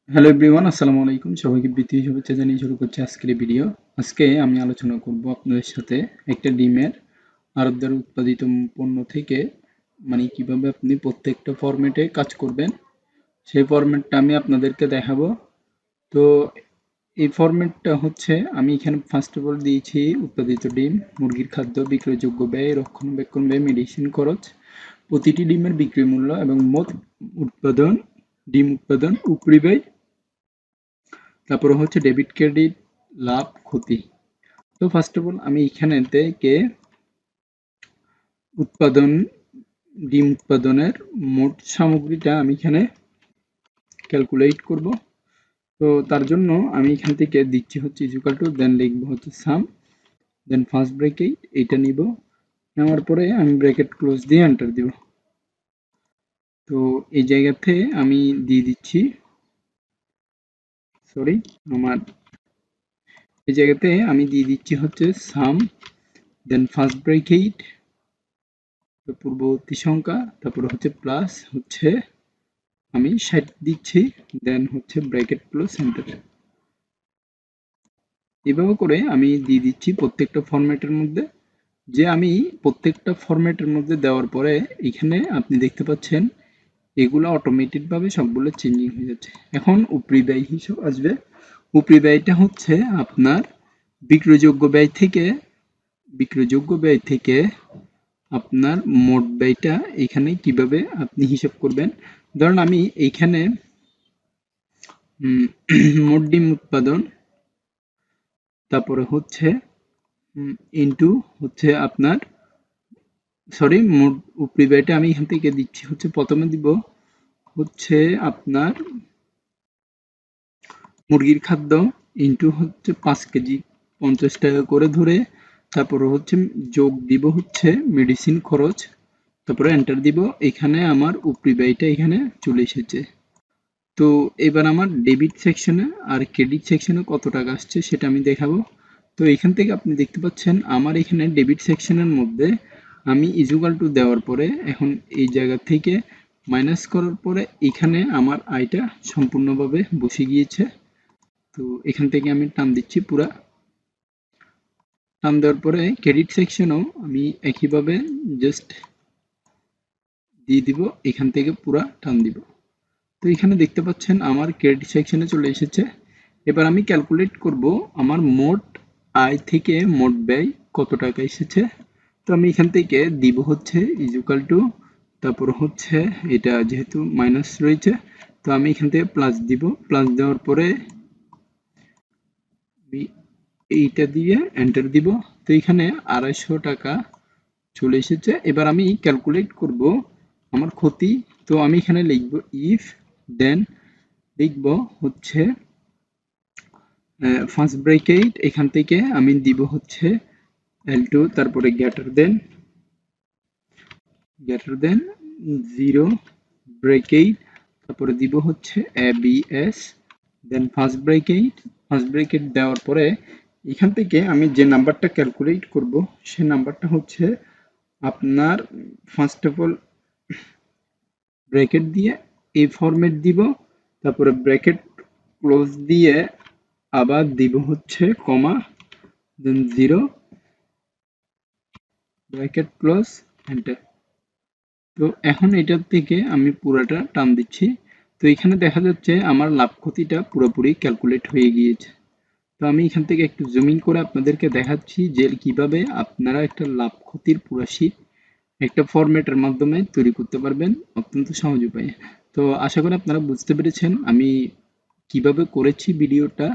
Hello everyone, আসসালামু আলাইকুম। সবাইকে প্রীতি শুভেচ্ছা জানিয়ে শুরু করছি আজকের এই ভিডিও। আজকে আমি আলোচনা করব আপনাদের সাথে একটা ডিমের আড়ত দ্বারা উৎপাদিত পণ্য থেকে কিভাবে আপনি প্রত্যেকটা ফরম্যাটে কাজ করবেন সেই ফরম্যাটটা আমি আপনাদেরকে দেখাবো। তো এই ফরম্যাটটা হচ্ছে আমি এখানে ফার্স্ট অফ অল দিয়েছি উৎপাদিত ডিম, মুরগির খাদ্য, বিক্রয়যোগ্য ব্যয়, রক্ষণাবেক্ষণ ব্যয়, মেডিসিন খরচ, প্রতিটি ডিমের বিক্রি মূল্য এবং মোট উৎপাদন, ডিম উৎপাদন, উপরি ব্যয়, তারপরে হচ্ছে ডেবিট ক্রেডিট, লাভ ক্ষতি। তো ফার্স্ট অফ অল আমি এখানে থেকে উৎপাদন ডিম উৎপাদনের মোট সামগ্রীটা আমি এখানে ক্যালকুলেট করব। তো তার জন্য আমি এখান থেকে দিচ্ছি হচ্ছে ইকুয়াল টু, দেন লিখবো হচ্ছে সাম, দেন ফার্স্ট ব্র্যাকেট এইটা নিব, নেওয়ার পরে আমি ব্র্যাকেট ক্লোজ দিয়ে এন্টার দিব। তো এই জায়গাতে আমি দিয়ে দিচ্ছি, সরি, আমার এই জায়গাতে আমি দিয়ে দিচ্ছি হচ্ছে সাম, দেন ফার্স্ট ব্র্যাকেট, পূর্ববর্তী সংখ্যা, তারপরে হচ্ছে প্লাস হচ্ছে আমি 60 দিচ্ছি, দেন হচ্ছে ব্র্যাকেট ক্লোজ এন্টার। এভাবে করে আমি দিয়ে দিচ্ছি প্রত্যেকটা ফরম্যাটের মধ্যে। যে আমি প্রত্যেকটা ফরম্যাটের মধ্যে দেওয়ার পরে এখানে আপনি দেখতে পাচ্ছেন এগুলো অটোমেটিক ভাবে সবগুলো চেঞ্জিং হয়ে যাচ্ছে। এখন উপরি ব্যয় হিসাব আসবে। উপরি ব্যয়টা হচ্ছে আপনার বিক্রয়যোগ্য ব্যয় থেকে, বিক্রয়যোগ্য ব্যয় থেকে আপনার মোট ব্যয়টা এখানে কিভাবে আপনি হিসাব করবেন। ধরুন আমি এইখানে মোট ডিম উৎপাদন, তারপরে হচ্ছে ইনটু হচ্ছে আপনার, সরি, মোট উপরি ব্যয়টা আমি এখান থেকে দিচ্ছি হচ্ছে, প্রথমে দিব হচ্ছে আপনার মুরগির খাদ্য ইনটু হচ্ছে 5 কেজি 50 টাকা করে ধরে, তারপরে হচ্ছে যোগ দিব হচ্ছে মেডিসিন খরচ, তারপরে এন্টার দিব। এখানে আমার উপরি ব্যয়টা এখানে চলে এসেছে। তো এবার আমার ডেবিট সেকশনে আর ক্রেডিট সেকশনে কত টাকা আসছে সেটা আমি দেখাবো। তো এখান থেকে আপনি দেখতে পাচ্ছেন আমার এখানে ডেবিট সেকশনের মধ্যে আমি ইকুয়াল টু দেওয়ার পরে এখন এই জায়গা থেকে মাইনাস করার পরে এখানে আমার আয়টা সম্পূর্ণভাবে বসে গিয়েছে। তো এখান থেকে আমি টান দিচ্ছি পুরা, টান দেওয়ার পরে ক্রেডিট সেকশনেও আমি একইভাবে জাস্ট দিয়ে দিব, এখান থেকে পুরা টান দিব। তো এখানে দেখতে পাচ্ছেন আমার ক্রেডিট সেকশনে চলে এসেছে। এবার আমি ক্যালকুলেট করব আমার মোট আয় থেকে মোট ব্যয় কত টাকা এসেছে। তো আমি এখান থেকে দিব হচ্ছে ইকুয়াল টু, তারপর হচ্ছে এটা যেহেতু মাইনাস রয়েছে তো আমি এখান থেকে প্লাস দিব, প্লাস দেওয়ার পরে এইটা দিয়ে এন্টার দিব। তো এখানে 250 টাকা চলে এসেছে। এবার আমি ক্যালকুলেট করব আমার ক্ষতি। তো আমি এখানে লিখব ইফ, দেন লিখব হচ্ছে ফার্স্ট ব্র্যাকেট, এখান থেকে আমি দিব হচ্ছে L2, তারপরে গ্রেটার দেন 0 ব্র্যাকেট, তারপরে দিব হচ্ছে ABS, দেন ফার্স্ট ব্র্যাকেট দেওয়ার পরে এখান থেকে আমি যে নাম্বারটা ক্যালকুলেট করব সে নাম্বারটা হচ্ছে আপনার ফার্স্ট অফ অল ব্র্যাকেট দিয়ে এই ফরম্যাট দিব, তারপরে ব্র্যাকেট ক্লোজ দিয়ে আবার দিব হচ্ছে কমা, দেন 0 ব্র্যাকেট ক্লোজ এন্টার। তো এখন এটার থেকে আমি পুরোটা টান দিচ্ছি। তো এখানে দেখা যাচ্ছে আমার লাভ ক্ষতিটা পুরোপুরি ক্যালকুলেট হয়ে গিয়েছে। তো আমি এখান থেকে একটু জুমিং করে আপনাদেরকে দেখাচ্ছি যে কিভাবে আপনারা একটা লাভ ক্ষতির পুরো শীট একটা ফরম্যাটের মাধ্যমে তৈরি করতে পারবেন অত্যন্ত সহজ উপায়ে। তো আশা করি আপনারা বুঝতে পেরেছেন আমি কিভাবে করেছি ভিডিওটা।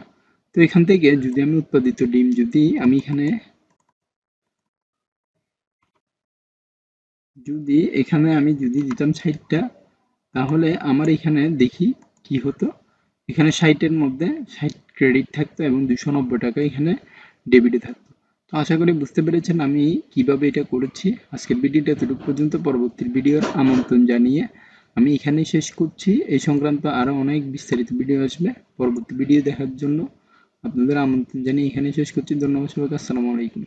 তো এখান থেকে যদি আমি উৎপাদিত ডিম যদি আমি এখানে যদি দিতাম 60টা, তাহলে আমার এখানে দেখি কি হতো। এখানে 60-এর মধ্যে 60 ক্রেডিট থাকতো এবং 290 টাকা এখানে ডেবিটে থাকতো। তো আশা করি বুঝতে পেরেছেন আমি কিভাবে এটা করেছি। আজকের ভিডিওটা এতটুকু পর্যন্ত, পরবর্তী ভিডিওর আমন্ত্রণ জানিয়ে আমি এখানেই শেষ করছি। এই সংক্রান্ত আরো অনেক বিস্তারিত ভিডিও আসবে। পরবর্তী ভিডিও দেখার জন্য আপনাদের আমন্ত্রণ জানিয়ে এখানেই শেষ করছি। ধন্যবাদ সবাইকে। আসসালামু আলাইকুম।